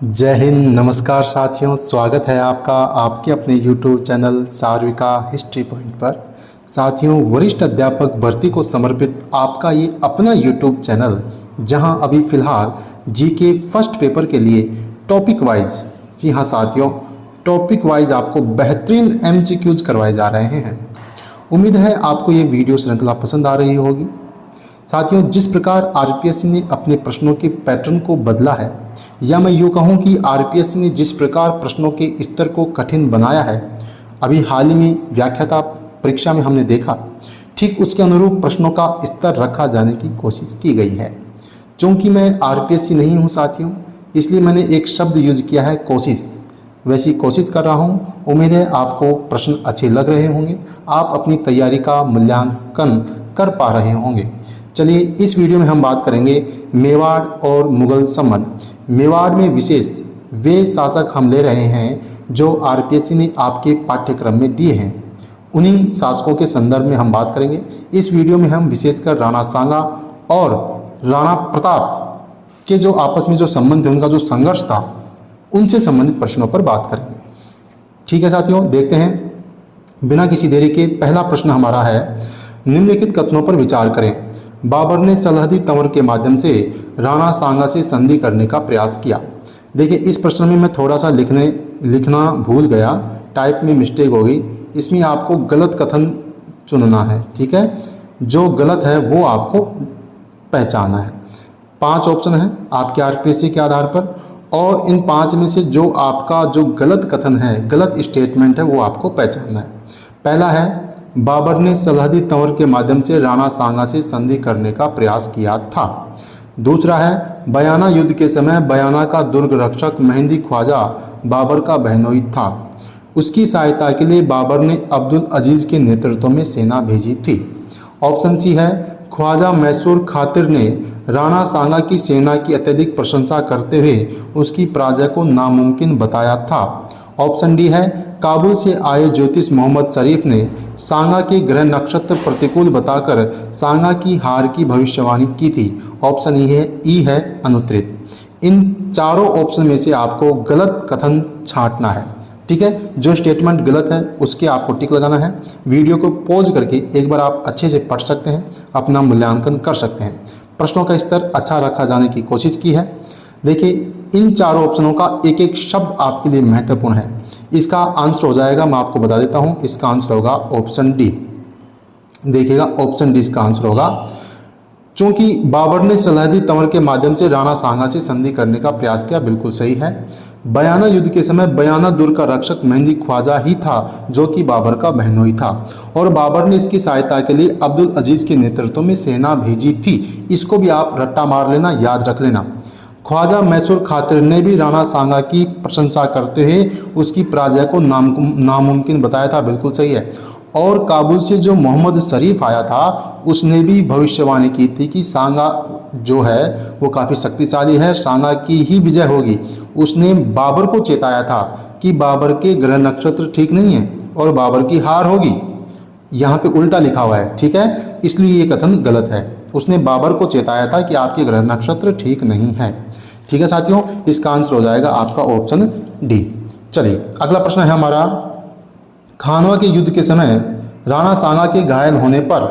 जय हिंद। नमस्कार साथियों, स्वागत है आपका आपके अपने YouTube चैनल सार्विका हिस्ट्री पॉइंट पर। साथियों, वरिष्ठ अध्यापक भर्ती को समर्पित आपका ये अपना YouTube चैनल, जहां अभी फ़िलहाल जीके फर्स्ट पेपर के लिए टॉपिक वाइज, जी हाँ साथियों, टॉपिक वाइज आपको बेहतरीन MCQs करवाए जा रहे हैं। उम्मीद है आपको ये वीडियो श्रृंखला पसंद आ रही होगी। साथियों, जिस प्रकार आरपीएससी ने अपने प्रश्नों के पैटर्न को बदला है, या मैं यूँ कहूँ कि आरपीएससी ने जिस प्रकार प्रश्नों के स्तर को कठिन बनाया है, अभी हाल ही में व्याख्याता परीक्षा में हमने देखा, ठीक उसके अनुरूप प्रश्नों का स्तर रखा जाने की कोशिश की गई है। चूँकि मैं आरपीएससी नहीं हूँ साथियों, इसलिए मैंने एक शब्द यूज किया है, कोशिश। वैसी कोशिश कर रहा हूँ। उम्मीद है आपको प्रश्न अच्छे लग रहे होंगे, आप अपनी तैयारी का मूल्यांकन कर पा रहे होंगे। चलिए, इस वीडियो में हम बात करेंगे मेवाड़ और मुगल संबंध। मेवाड़ में विशेष वे शासक हम ले रहे हैं जो आरपीएससी ने आपके पाठ्यक्रम में दिए हैं। उन्हीं शासकों के संदर्भ में हम बात करेंगे। इस वीडियो में हम विशेषकर राणा सांगा और राणा प्रताप के जो आपस में जो संबंध थे, उनका जो संघर्ष था, उनसे संबंधित प्रश्नों पर बात करेंगे। ठीक है साथियों, देखते हैं बिना किसी देरी के। पहला प्रश्न हमारा है, निम्नलिखित कथनों पर विचार करें। बाबर ने सलहदी तंवर के माध्यम से राणा सांगा से संधि करने का प्रयास किया। देखिए, इस प्रश्न में मैं थोड़ा सा लिखना भूल गया, टाइप में मिस्टेक हो गई। इसमें आपको गलत कथन चुनना है। ठीक है, जो गलत है वो आपको पहचानना है। 5 ऑप्शन है आपके आरपीएससी के आधार पर, और इन 5 में से जो आपका जो गलत कथन है, गलत स्टेटमेंट है, वो आपको पहचानना है। पहला है, बाबर ने सलहदी तंवर के माध्यम से राणा सांगा से संधि करने का प्रयास किया था। दूसरा है, बयाना युद्ध के समय बयाना का दुर्ग रक्षक मेहंदी ख्वाजा बाबर का बहनोई था। उसकी सहायता के लिए बाबर ने अब्दुल अजीज के नेतृत्व में सेना भेजी थी। ऑप्शन सी है, ख्वाजा मैसूर खातिर ने राणा सांगा की सेना की अत्यधिक प्रशंसा करते हुए उसकी पराजय को नामुमकिन बताया था। ऑप्शन डी है, काबुल से आए ज्योतिष मोहम्मद शरीफ ने सांगा के ग्रह नक्षत्र प्रतिकूल बताकर सांगा की हार की भविष्यवाणी की थी। ऑप्शन ई है अनुत्तरित। इन चारों ऑप्शन में से आपको गलत कथन छांटना है। ठीक है, जो स्टेटमेंट गलत है उसके आपको टिक लगाना है। वीडियो को पॉज करके एक बार आप अच्छे से पढ़ सकते हैं, अपना मूल्यांकन कर सकते हैं। प्रश्नों का स्तर अच्छा रखा जाने की कोशिश की है। देखिए, इन चारों ऑप्शनों का एक एक शब्द आपके लिए महत्वपूर्ण है। इसका आंसर हो जाएगा, मैं आपको बता देता हूं, इसका आंसर होगा ऑप्शन डी। देखिएगा, ऑप्शन डी इसका आंसर होगा। चूंकि बाबर ने सलहदी तंवर के माध्यम से राणा सांगा से संधि करने का प्रयास किया, बिल्कुल सही है। बयाना युद्ध के समय बयाना दुर्ग का रक्षक मेहंदी ख्वाजा ही था, जो कि बाबर का बहनोई था, और बाबर ने इसकी सहायता के लिए अब्दुल अजीज के नेतृत्व में सेना भेजी थी। इसको भी आप रट्टा मार लेना, याद रख लेना। ख्वाजा मैसूर खातिर ने भी राणा सांगा की प्रशंसा करते हुए उसकी पराजय को नामुमकिन बताया था, बिल्कुल सही है। और काबुल से जो मोहम्मद शरीफ आया था, उसने भी भविष्यवाणी की थी कि सांगा जो है वो काफ़ी शक्तिशाली है, सांगा की ही विजय होगी। उसने बाबर को चेताया था कि बाबर के ग्रह नक्षत्र ठीक नहीं है और बाबर की हार होगी। यहाँ पे उल्टा लिखा हुआ है, ठीक है, इसलिए ये कथन गलत है। उसने बाबर को चेताया था कि आपके ग्रह नक्षत्र ठीक नहीं है। ठीक है साथियों, इसका आंसर हो जाएगा आपका ऑप्शन डी। चलिए, अगला प्रश्न है हमारा, खानवा के युद्ध के समय राणा सांगा के घायल होने पर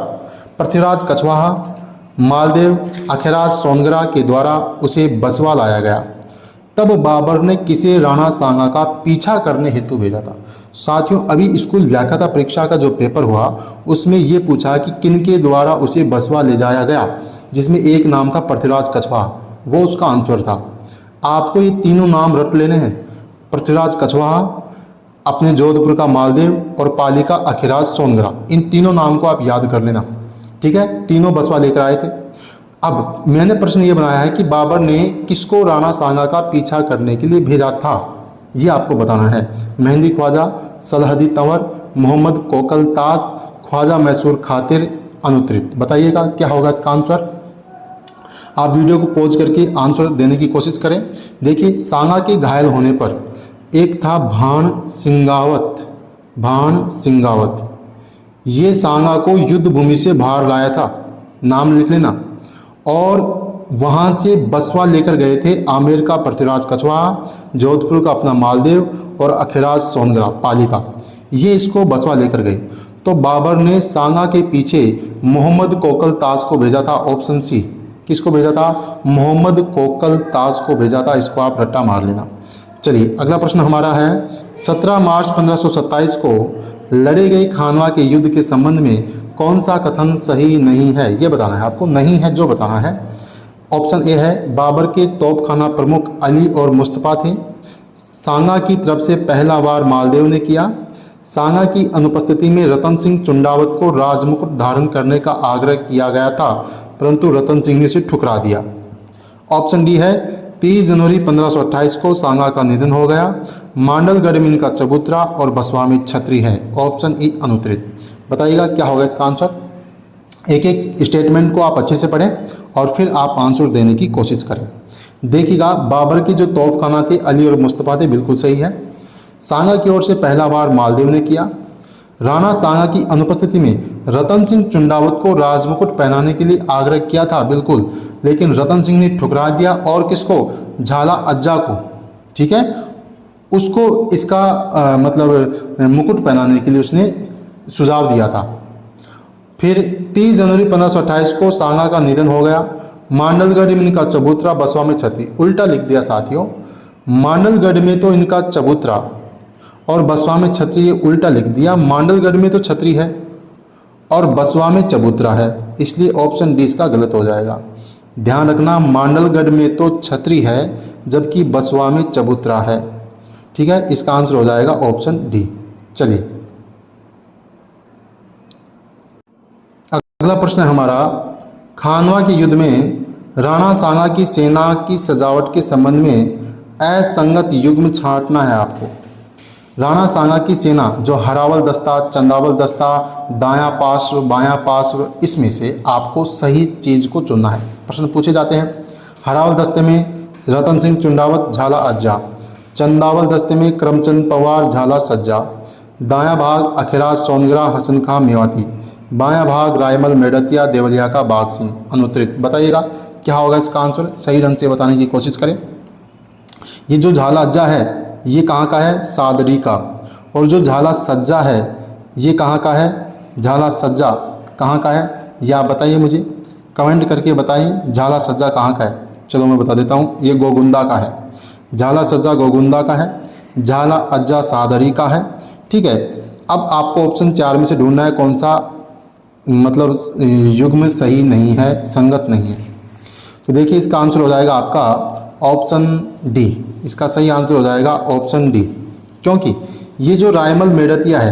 पृथ्वीराज कछवाहा, मालदेव, अखिराज सोनगरा के द्वारा उसे बसवा लाया गया। तब बाबर ने किसे राणा सांगा का पीछा करने हेतु भेजा था। साथियों, अभी स्कूल व्याख्याता परीक्षा का जो पेपर हुआ, उसमें ये पूछा कि किनके द्वारा उसे बसवा ले जाया गया, जिसमें एक नाम था पृथ्वीराज कछवाहा, वो उसका आंसर था। आपको ये तीनों नाम रट लेने हैं, पृथ्वीराज कछवाहा, अपने जोधपुर का मालदेव और पाली का अखिराज सोनगरा। इन तीनों नाम को आप याद कर लेना। ठीक है, तीनों बसवा लेकर आए थे। अब मैंने प्रश्न ये बनाया है कि बाबर ने किसको राणा सांगा का पीछा करने के लिए भेजा था, ये आपको बताना है। मेहंदी ख्वाजा, सलहदी तंवर, मोहम्मद कोकल ताश, ख्वाजा मैसूर खातिर, अनुत्तरित। बताइएगा क्या होगा इसका आंसर। आप वीडियो को पॉज करके आंसर देने की कोशिश करें। देखिए, सांगा के घायल होने पर एक था भाण सिंगावत, ये सांगा को युद्ध भूमि से बाहर लाया था, नाम लिख लेना। और वहाँ से बसवा लेकर गए थे आमेर का पृथ्वीराज कछवाहा, जोधपुर का अपना मालदेव और अखिराज सोनगरा पाली का, ये इसको बसवा लेकर गए। तो बाबर ने सांगा के पीछे मोहम्मद कोकल ताज को भेजा था, ऑप्शन सी। किसको भेजा था? मोहम्मद कोकल ताज को भेजा था। इसको आप रट्टा मार लेना। चलिए अगला प्रश्न हमारा है 17 मार्च 1527 को लड़े गए खानवा के युद्ध के संबंध में कौन सा कथन सही नहीं है, ये बताना है आपको। नहीं है जो बताना है। ऑप्शन ए है बाबर के तोपखाना प्रमुख अली और मुस्तफ़ा थे। सांगा की तरफ से पहला वार मालदेव ने किया। सांगा की अनुपस्थिति में रतन सिंह चुंडावत को राजमुकुट धारण करने का आग्रह किया गया था, परंतु रतन सिंह ने इसे ठुकरा दिया। ऑप्शन डी है 30 जनवरी 1528 को सांगा का निधन हो गया। मांडलगढ़ में इनका चबूतरा और बसवा में छतरी है। ऑप्शन ई अनुत्तरित। बताइएगा क्या होगा इसका आंसर। एक एक स्टेटमेंट को आप अच्छे से पढ़ें और फिर आप आंसर देने की कोशिश करें। देखिएगा बाबर के जो तोपखाना थे अली और मुस्तफ़ा थे, बिल्कुल सही है। सांगा की ओर से पहला वार मालदेव ने किया। राणा सांगा की अनुपस्थिति में रतन सिंह चुंडावत को राजमुकुट पहनाने के लिए आग्रह किया था, बिल्कुल, लेकिन रतन सिंह ने ठुकरा दिया। और किसको? झाला अज्जा को, ठीक है, उसको इसका मुकुट पहनाने के लिए उसने सुझाव दिया था। फिर 30 जनवरी 1528 को सांगा का निधन हो गया। मांडलगढ़ में इनका चबूतरा, बसवा में छतरी। उल्टा लिख दिया साथियों, मांडलगढ़ में तो इनका चबूतरा और बसवा में छतरी, ये उल्टा लिख दिया। मांडलगढ़ में तो छतरी है और बसवा में चबूतरा है, इसलिए ऑप्शन डी इसका गलत हो जाएगा। ध्यान रखना, मांडलगढ़ में तो छतरी है जबकि बसवा में चबूतरा है, ठीक है। इसका आंसर हो जाएगा ऑप्शन डी। चलिए अगला प्रश्न है हमारा, खानवा के युद्ध में राणा सांगा की सेना की सजावट के संबंध में असंगत युग्म छांटना है आपको। राणा सांगा की सेना जो हरावल दस्ता, चंदावल दस्ता, दायां पार्श्व, बायां पार्श्व, इसमें से आपको सही चीज़ को चुनना है। प्रश्न पूछे जाते हैं। हरावल दस्ते में रतन सिंह चुंडावत, झाला अज्जा। चंदावल दस्ते में करमचंद पवार, झाला सज्जा। दायां भाग अखिराज सोनगरा, हसन खां मेवाती। बायां भाग रायमल मेड़तिया, देवलिया का बाग सिंह। अनुत्तरित। बताइएगा क्या होगा इसका आंसर, सही ढंग से बताने की कोशिश करें। ये जो झाला अज्जा है ये कहाँ का है? सादड़ी का। और जो झाला सज्जा है ये कहाँ का है? झाला सज्जा कहाँ का है? ये आप बताइए, मुझे कमेंट करके बताइए झाला सज्जा कहाँ का है। चलो मैं बता देता हूँ, ये गोगुंदा का है। झाला सज्जा गोगुंदा का है, झाला अज्जा सादड़ी का है, ठीक है। अब आपको ऑप्शन 4 में से ढूंढना है कौन सा युग्म सही नहीं है, संगत नहीं है। तो देखिए इसका आंसर हो जाएगा आपका ऑप्शन डी। इसका सही आंसर हो जाएगा ऑप्शन डी, क्योंकि ये जो रायमल मेड़तिया है,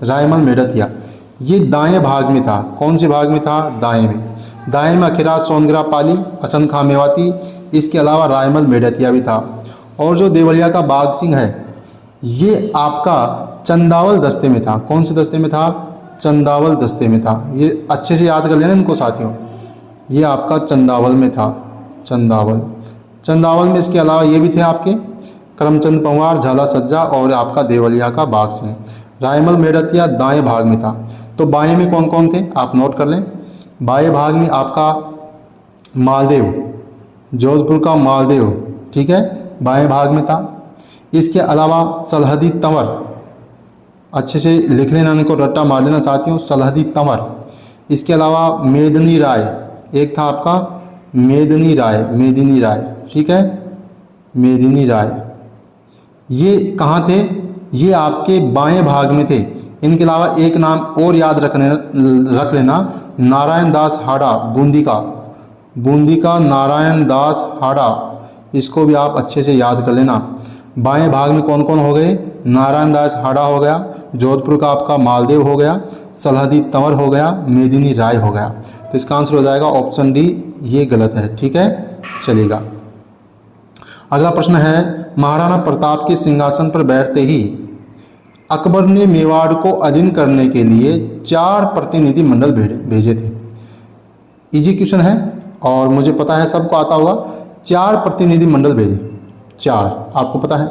रायमल मेड़तिया, ये दाएं भाग में था। कौन से भाग में था? दाएं में। दाएं में अखिराज सोनगरा पाली, हसन खां मेवाती, इसके अलावा रायमल मेड़तिया भी था। और जो देवलिया का बाग सिंह है ये आपका चंदावल दस्ते में था। कौन से दस्ते में था? चंदावल दस्ते में था। ये अच्छे से याद कर लेना इनको साथियों, ये आपका चंदावल में था। चंदावल में इसके अलावा ये भी थे आपके करमचंद पंवार, झाला सज्जा और आपका देवलिया का बाग सिंह। रायमल मेड़तिया दाएं भाग में था। तो बाएं में कौन कौन थे आप नोट कर लें। बाएं भाग में आपका मालदेव, जोधपुर का मालदेव, ठीक है, बाएं भाग में था। इसके अलावा सलहदी तंवर, अच्छे से लिख लेना, इनको रट्टा मार लेना साथियों, सलहदी तंवर। इसके अलावा मेदिनी राय, एक था आपका मेदिनी राय, ठीक है, मेदिनी राय। ये कहाँ थे? ये आपके बाएं भाग में थे। इनके अलावा एक नाम और याद रख लेना, नारायण दास हाड़ा, बूंदी का नारायण दास हाड़ा, इसको भी आप अच्छे से याद कर लेना। बाएं भाग में कौन कौन हो गए? नारायण दास हाड़ा हो गया, जोधपुर का आपका मालदेव हो गया, सलहदी तंवर हो गया, मेदिनी राय हो गया। तो इसका आंसर हो जाएगा ऑप्शन डी, ये गलत है, ठीक है। चलेगा अगला प्रश्न है, महाराणा प्रताप के सिंहासन पर बैठते ही अकबर ने मेवाड़ को अधीन करने के लिए 4 प्रतिनिधि मंडल भेजे थे। इजी क्वेश्चन है और मुझे पता है सबको आता होगा। 4 प्रतिनिधि मंडल भेजे, 4 आपको पता है।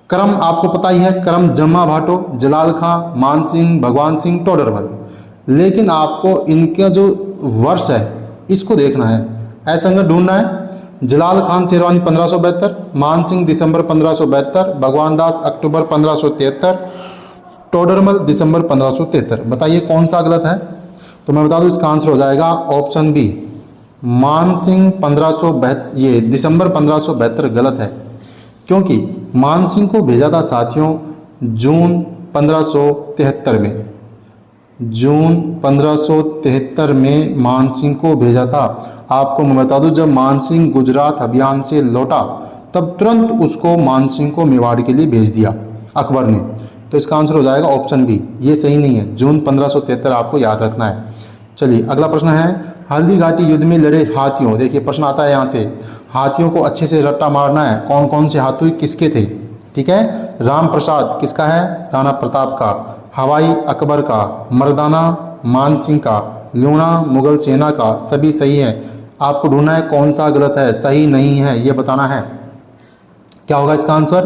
क्रम आपको पता ही है, क्रम जम्मा भाटो, जलाल खां, मान सिंह, भगवान सिंह, टोडरमल। लेकिन आपको इनका जो वर्ष है इसको देखना है। ऐसा संगत ढूंढना है। जलाल खान शेरवानी 1572, मान सिंह दिसंबर 1572, भगवान दास अक्टूबर 1573, टोडरमल दिसंबर 1573। बताइए कौन सा गलत है? तो मैं बता दूं इसका आंसर हो जाएगा ऑप्शन बी, मान सिंह 1572, ये दिसंबर 1572 गलत है, क्योंकि मान सिंह को भेजा था साथियों जून 1573 में। जून 1573 में मान सिंह को भेजा था। आपको मैं बता दूं जब मान सिंह गुजरात अभियान से लौटा तब तुरंत उसको मान सिंह को मेवाड़ के लिए भेज दिया अकबर ने। तो इसका आंसर हो जाएगा ऑप्शन बी, ये सही नहीं है, जून 1573 आपको याद रखना है। चलिए अगला प्रश्न है, हल्दी घाटी युद्ध में लड़े हाथियों, देखिए प्रश्न आता है यहाँ से, हाथियों को अच्छे से रट्टा मारना है, कौन कौन से हाथी किसके थे? ठीक है, राम प्रसाद किसका है? राणा प्रताप का, हवाई अकबर का, मर्दाना मान सिंह का, लूणा मुगल सेना का। सभी सही है, आपको ढूंढना है कौन सा गलत है, सही नहीं है ये बताना है। क्या होगा इसका आंसर?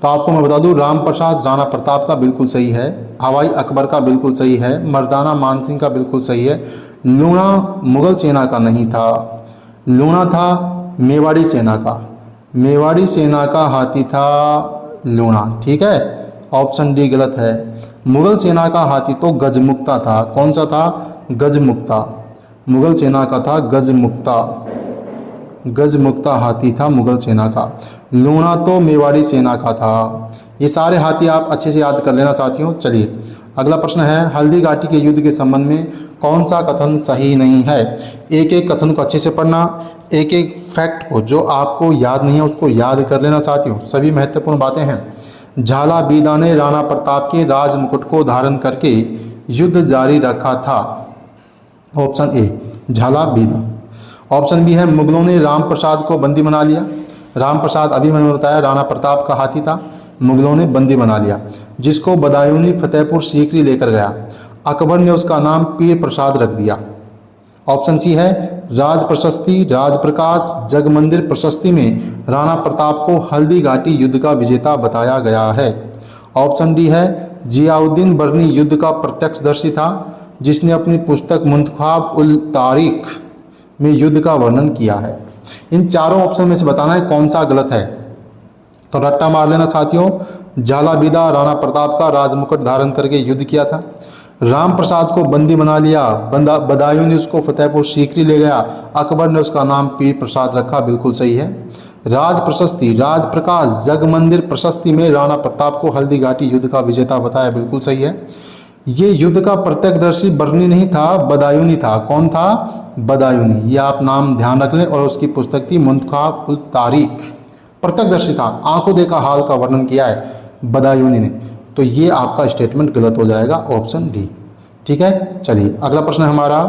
तो आपको मैं बता दूं राम प्रसाद राणा प्रताप का बिल्कुल सही है, हवाई अकबर का बिल्कुल सही है, मर्दाना मान सिंह का बिल्कुल सही है, लूणा मुगल सेना का नहीं था, लूणा था मेवाड़ी सेना का, मेवाड़ी सेना का हाथी था लूणा। ठीक है, ऑप्शन डी गलत है। मुगल सेना का हाथी तो गजमुक्ता था, कौन सा था? गजमुक्ता, मुगल सेना का था गजमुक्ता, गजमुक्ता हाथी था मुगल सेना का। लूणा तो मेवाड़ी सेना का था। ये सारे हाथी आप अच्छे से याद कर लेना साथियों। चलिए अगला प्रश्न है, हल्दी घाटी के युद्ध के संबंध में कौन सा कथन सही नहीं है? एक एक कथन को अच्छे से पढ़ना, एक एक फैक्ट को जो आपको याद नहीं है उसको याद कर लेना साथियों, सभी महत्वपूर्ण बातें हैं। झाला बीदा ने राणा प्रताप के राज मुकुट को धारण करके युद्ध जारी रखा था। ऑप्शन ए झाला बीदा। ऑप्शन बी है मुगलों ने राम प्रसाद को बंदी बना लिया। राम प्रसाद अभी मैंने बताया राणा प्रताप का हाथी था, मुगलों ने बंदी बना लिया, जिसको बदायूनी फतेहपुर सीकरी लेकर गया। अकबर ने उसका नाम पीर प्रसाद रख दिया। ऑप्शन सी है राज प्रशस्ति, राज प्रकाश, जग मंदिर प्रशस्ति में राणा प्रताप को हल्दी घाटी युद्ध का विजेता बताया गया है। ऑप्शन डी है जियाउद्दीन बर्नी युद्ध का प्रत्यक्षदर्शी था, जिसने अपनी पुस्तक मुंतखाब उल तारीख में युद्ध का वर्णन किया है। इन चारों ऑप्शन में से बताना है कौन सा गलत है। तो रट्टा मार लेना साथियों, झाला बीदा राणा प्रताप का राजमुकुट धारण करके युद्ध किया था, राम प्रसाद को बंदी बना लिया, बदायूं ने उसको फतेहपुर सीकरी ले गया, अकबर ने उसका नाम पीर प्रसाद रखा, बिल्कुल सही है। राज प्रशस्ति, राज प्रकाश, जग मंदिर प्रशस्ति में राणा प्रताप को हल्दी घाटी युद्ध का विजेता बताया, बिल्कुल सही है। ये युद्ध का प्रत्यक्षदर्शी बर्नी नहीं था, बदायूनी था। कौन था? बदायूनी। ये आप नाम ध्यान रख लें। और उसकी पुस्तक थी मुंतखाब उल तारीख, प्रत्यक्षदर्शी था, आंखों देखा हाल का वर्णन किया है बदायूनी ने। तो ये आपका स्टेटमेंट गलत हो जाएगा, ऑप्शन डी। ठीक है, चलिए अगला प्रश्न है हमारा,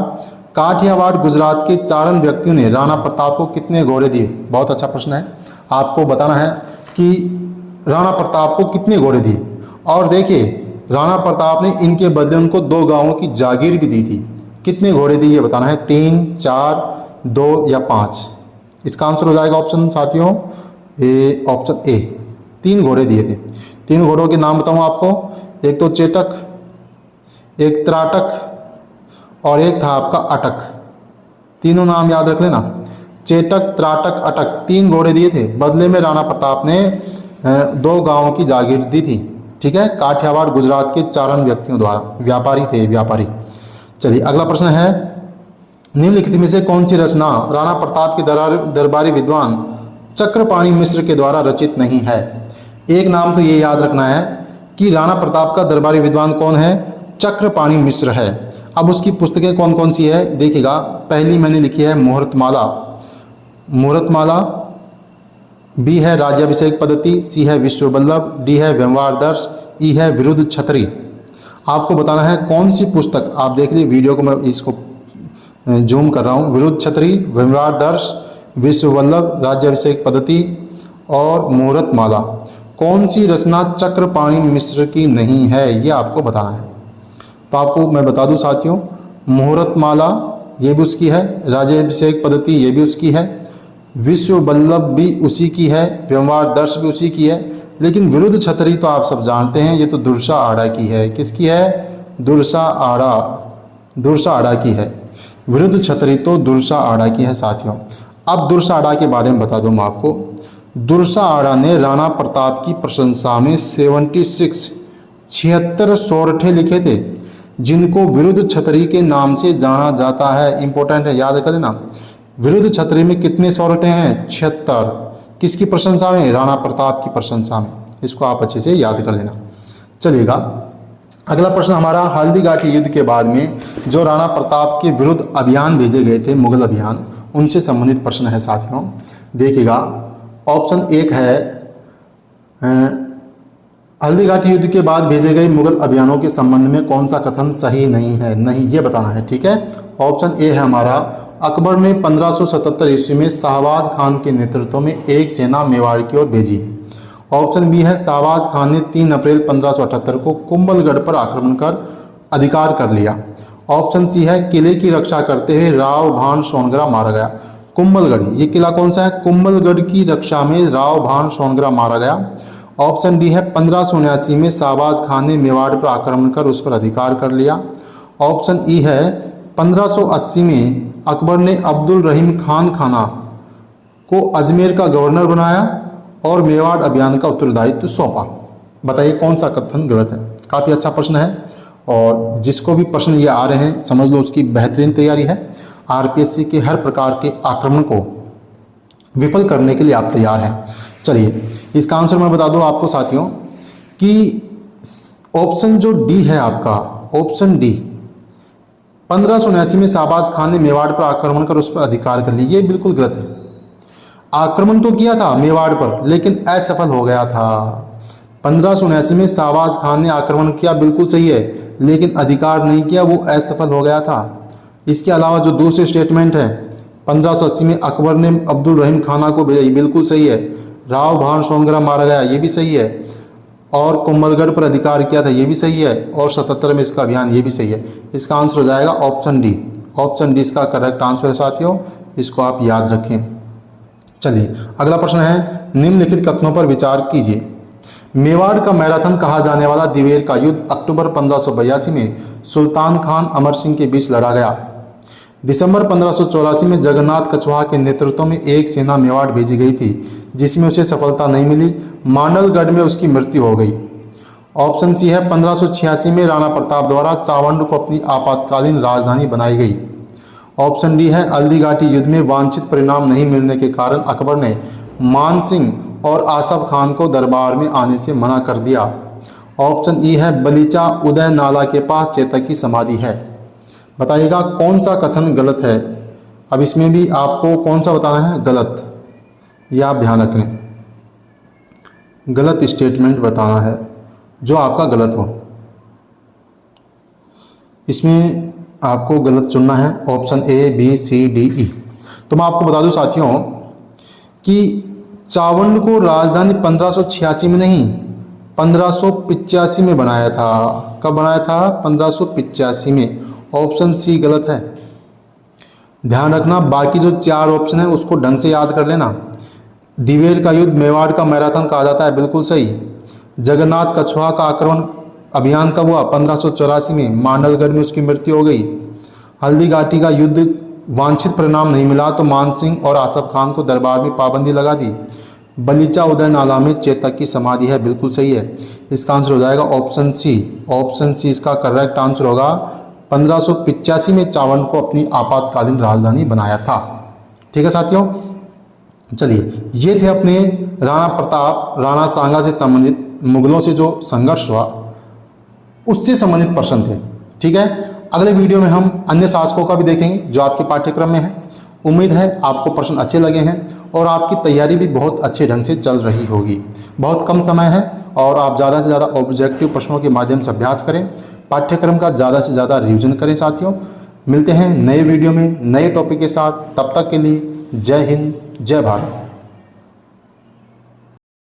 काठियावाड़ गुजरात के चारण व्यक्तियों ने राणा प्रताप को कितने घोड़े दिए? बहुत अच्छा प्रश्न है, आपको बताना है कि राणा प्रताप को कितने घोड़े दिए। और देखिए राणा प्रताप ने इनके बदले उनको 2 गांवों की जागीर भी दी थी। कितने घोड़े दिए ये बताना है, 3, 4, 2 या 5। इसका आंसर हो जाएगा ऑप्शन साथियों ऑप्शन ए, 3 घोड़े दिए थे। 3 घोड़ों के नाम बताऊं आपको, एक तो चेटक, एक त्राटक और एक था आपका अटक। तीनों नाम याद रख लेना, चेटक, त्राटक, अटक, 3 घोड़े दिए थे। बदले में राणा प्रताप ने 2 गांवों की जागीर दी थी। ठीक है, काठियावाड़ गुजरात के चारण व्यक्तियों द्वारा, व्यापारी थे, व्यापारी। चलिए अगला प्रश्न है, निम्नलिखित में से कौन सी रचना राणा प्रताप के दरबारी विद्वान चक्रपाणी मिश्र के द्वारा रचित नहीं है? एक नाम तो ये याद रखना है कि राणा प्रताप का दरबारी विद्वान कौन है? चक्रपाणी मिश्र है। अब उसकी पुस्तकें कौन कौन सी है देखिएगा, पहली मैंने लिखी है मुहूर्तमाला, मुहूर्तमाला, बी है राज्याभिषेक पद्धति, सी है विश्व वल्लभ, डी है व्यवहार दर्श, ई है विरुद्ध छतरी। आपको बताना है कौन सी पुस्तक, आप देख लीजिए वीडियो को, मैं इसको जूम कर रहा हूँ, विरुद्ध छतरी, व्यवहार दर्श, विश्व वल्लभ, राज्याभिषेक पद्धति और मुहूर्तमाला, कौन सी रचना चक्रपाणी मिश्र की नहीं है ये आपको बताना है। तो आपको मैं बता दूं साथियों, मुहूर्तमाला ये भी उसकी है, राज्याभिषेक पद्धति ये भी उसकी है, विश्व वल्लभ भी उसी की है, व्यवहार दर्श भी उसी की है, लेकिन विरुद्ध छतरी तो आप सब जानते हैं ये तो दुर्सा आड़ा की है। किसकी है? दुर्सा आड़ा, दुर्सा आड़ा की है। विरुद्ध छतरी तो दुर्सा आड़ा की है साथियों। अब दुर्साड़ा के बारे में बता दूं मैं आपको। दुर्साड़ा ने राणा प्रताप की प्रशंसा में 76 सोरठे लिखे थे, जिनको विरुद्ध छतरी के नाम से जाना जाता है। इंपॉर्टेंट है, याद कर लेना। विरुद्ध छतरी में कितने सोरठे हैं? 76। किसकी प्रशंसा में? राणा प्रताप की प्रशंसा में। इसको आप अच्छे से याद कर लेना। चलिएगा, अगला प्रश्न हमारा, हल्दीघाटी युद्ध के बाद में जो राणा प्रताप के विरुद्ध अभियान भेजे गए थे, मुगल अभियान, उनसे संबंधित प्रश्न है साथियों। देखिएगा, ऑप्शन 1 है हल्दीघाटी युद्ध के बाद भेजे गए मुगल अभियानों के संबंध में कौन सा कथन सही नहीं है? नहीं, ये बताना है। ठीक है, ऑप्शन ए है हमारा, अकबर ने 1577 ईस्वी में शाहबाज खान के नेतृत्व में एक सेना मेवाड़ की ओर भेजी। ऑप्शन बी है, शाहबाज खान ने 3 अप्रैल 1578 को कुंभलगढ़ पर आक्रमण कर अधिकार कर लिया। ऑप्शन सी है, किले की रक्षा करते हुए राव भान सोनगरा मारा गया। कुंभलगढ़, ये किला कौन सा है? कुंभलगढ़ की रक्षा में राव भान सोनगरा मारा गया। ऑप्शन डी है, 1579 में शाहबाज खान ने मेवाड़ पर आक्रमण कर उस पर अधिकार कर लिया। ऑप्शन ई है, 1580 में अकबर ने अब्दुल रहीम खान खाना को अजमेर का गवर्नर बनाया और मेवाड़ अभियान का उत्तरदायित्व सौंपा। बताइए कौन सा कथन गलत है? काफ़ी अच्छा प्रश्न है, और जिसको भी प्रश्न ये आ रहे हैं समझ लो उसकी बेहतरीन तैयारी है। आरपीएससी के हर प्रकार के आक्रमण को विफल करने के लिए आप तैयार हैं। चलिए, इसका आंसर मैं बता दूं आपको साथियों कि ऑप्शन जो डी है आपका, ऑप्शन डी, 1579 में शाहबाज खान ने मेवाड़ पर आक्रमण कर उस पर अधिकार कर लिया, ये बिल्कुल गलत है। आक्रमण तो किया था मेवाड़ पर, लेकिन असफल हो गया था। 1579 में शाहबाज खान ने आक्रमण किया, बिल्कुल सही है, लेकिन अधिकार नहीं किया, वो असफल हो गया था। इसके अलावा जो दूसरे स्टेटमेंट है, 1580 में अकबर ने अब्दुल रहीम खाना को भेजा, ये बिल्कुल सही है। राव भान सोनगरा मारा गया, ये भी सही है। और कुंभलगढ़ पर अधिकार किया था, ये भी सही है। और 77 में इसका अभियान, ये भी सही है। इसका आंसर हो जाएगा ऑप्शन डी। ऑप्शन डी इसका करेक्ट आंसर है साथियों, इसको आप याद रखें। चलिए, अगला प्रश्न है, निम्नलिखित कथनों पर विचार कीजिए। मेवाड़ का मैराथन कहा जाने वाला दिवेर का युद्ध अक्टूबर 1582 में सुल्तान खान अमर सिंह के बीच लड़ा गया। दिसंबर 1584 में जगन्नाथ कछवाहा के नेतृत्व में एक सेना मेवाड़ भेजी गई थी, जिसमें उसे सफलता नहीं मिली। मांडलगढ़ में उसकी मृत्यु हो गई। ऑप्शन सी है, 1586 में राणा प्रताप द्वारा चावंड को अपनी आपातकालीन राजधानी बनाई गई। ऑप्शन डी है, हल्दीघाटी युद्ध में वांछित परिणाम नहीं मिलने के कारण अकबर ने मान सिंह और आसफ खान को दरबार में आने से मना कर दिया। ऑप्शन ई है, बलीचा उदय नाला के पास चेतक की समाधि है। बताइएगा कौन सा कथन गलत है? अब इसमें भी आपको कौन सा बताना है गलत, ये आप ध्यान रखें। गलत स्टेटमेंट बताना है जो आपका गलत हो, इसमें आपको गलत चुनना है। Option A, B, C, D, E. तो मैं आपको बता दूं साथियों कि चावंड को राजधानी 1586 में नहीं, 1585 में बनाया था। कब बनाया था? 1585 में। ऑप्शन सी गलत है, ध्यान रखना। बाकी जो 4 ऑप्शन है उसको ढंग से याद कर लेना। दिवेर का युद्ध मेवाड़ का मैराथन कहा जाता है, बिल्कुल सही। जगन्नाथ कछवाहा का आक्रमण अभियान कब हुआ? 1584 में। मांडलगढ़ में उसकी मृत्यु हो गई। हल्दीघाटी का युद्ध वांछित परिणाम नहीं मिला तो मान सिंह और आसफ खान को दरबार में पाबंदी लगा दी। बलीचा उदय नाला में चेतक की समाधि है, बिल्कुल सही है। इसका आंसर हो जाएगा ऑप्शन सी। ऑप्शन सी इसका करेक्ट आंसर होगा। 1585 में चावंड को अपनी आपातकालीन राजधानी बनाया था। ठीक है साथियों, चलिए, ये थे अपने राणा प्रताप, राणा सांगा से संबंधित, मुगलों से जो संघर्ष हुआ उससे संबंधित प्रश्न थे। ठीक है, अगले वीडियो में हम अन्य शासकों का भी देखेंगे जो आपके पाठ्यक्रम में है। उम्मीद है आपको प्रश्न अच्छे लगे हैं और आपकी तैयारी भी बहुत अच्छे ढंग से चल रही होगी। बहुत कम समय है और आप ज़्यादा से ज़्यादा ऑब्जेक्टिव प्रश्नों के माध्यम से अभ्यास करें, पाठ्यक्रम का ज़्यादा से ज़्यादा रिवीजन करें। साथियों, मिलते हैं नए वीडियो में नए टॉपिक के साथ। तब तक के लिए जय हिंद, जय भारत।